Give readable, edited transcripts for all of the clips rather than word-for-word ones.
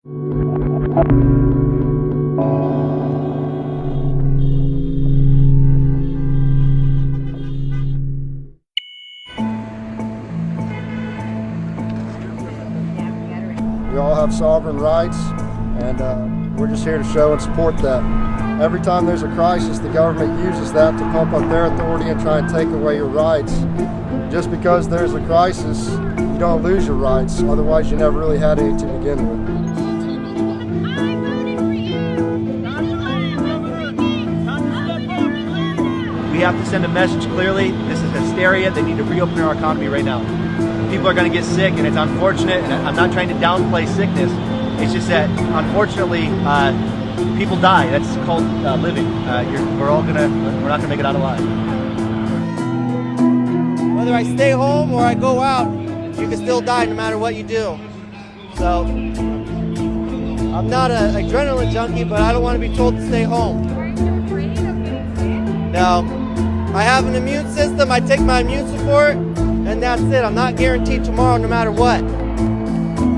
We all have sovereign rights, and we're just here to show and support that. Every time there's a crisis, the government uses that to pump up their authority and try and take away your rights. Just because there's a crisis, you don't lose your rights, otherwise you never really had any to begin with. We have to send a message clearly. This is hysteria. They need to reopen our economy right now. People are going to get sick, and it's unfortunate, and I'm not trying to downplay sickness. It's just that, unfortunately, people die. That's called living. We're not gonna make it out alive. Whether I stay home or I go out, you can still die no matter what you do. So, I'm not an adrenaline junkie, but I don't want to be told to stay home. No, I have an immune system. I take my immune support, and that's it. I'm not guaranteed tomorrow no matter what.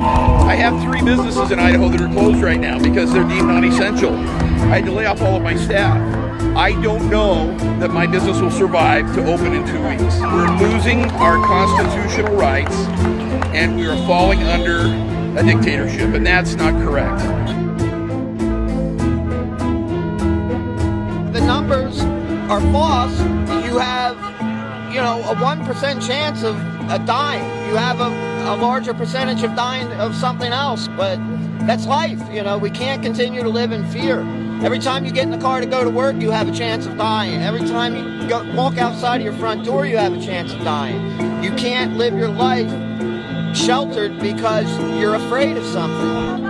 I have 3 businesses in Idaho that are closed right now because they're deemed non-essential. I had to lay off all of my staff. I don't know that my business will survive to open in 2 weeks. We're losing our constitutional rights and we are falling under a dictatorship, and that's not correct. The numbers are false. You have, a 1% chance of dying. You have a larger percentage of dying of something else, but that's life. We can't continue to live in fear. Every time you get in the car to go to work, you have a chance of dying. Every time you walk outside of your front door, you have a chance of dying. You can't live your life sheltered because you're afraid of something.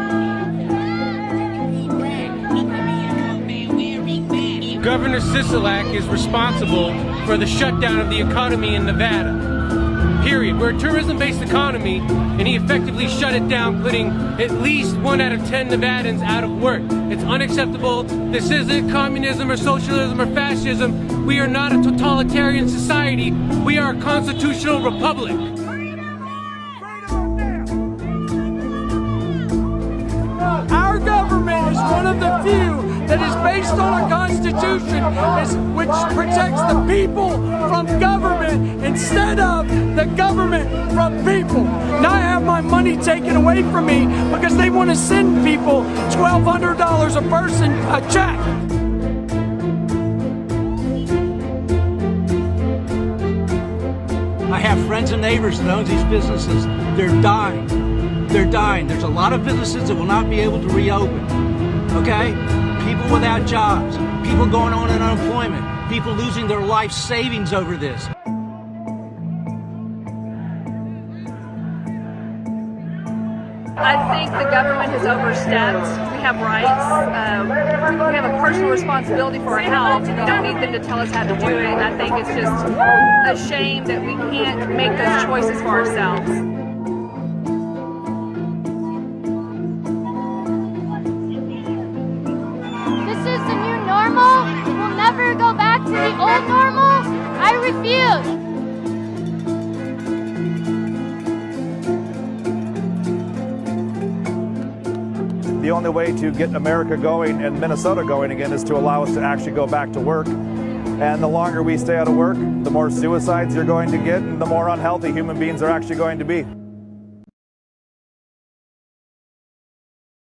Governor Sisolak is responsible for the shutdown of the economy in Nevada. Period. We're a tourism-based economy, and he effectively shut it down, putting at least 1 out of 10 Nevadans out of work. It's unacceptable. This isn't communism or socialism or fascism. We are not a totalitarian society. We are a constitutional republic. Our government is one of the few that is based on a constitution which protects the people from government instead of the government from people. Now I have my money taken away from me because they want to send people $1,200 a person a check. I have friends and neighbors that own these businesses. They're dying. They're dying. There's a lot of businesses that will not be able to reopen. Okay? People without jobs, people going on in unemployment, people losing their life savings over this. I think the government has overstepped. We have rights. We have a personal responsibility for our health. We don't need them to tell us how to do it. And I think it's just a shame that we can't make those choices for ourselves. This is the new normal. We'll never go back to the old normal. I refuse. The only way to get America going and Minnesota going again is to allow us to actually go back to work. And the longer we stay out of work, the more suicides you're going to get and the more unhealthy human beings are actually going to be.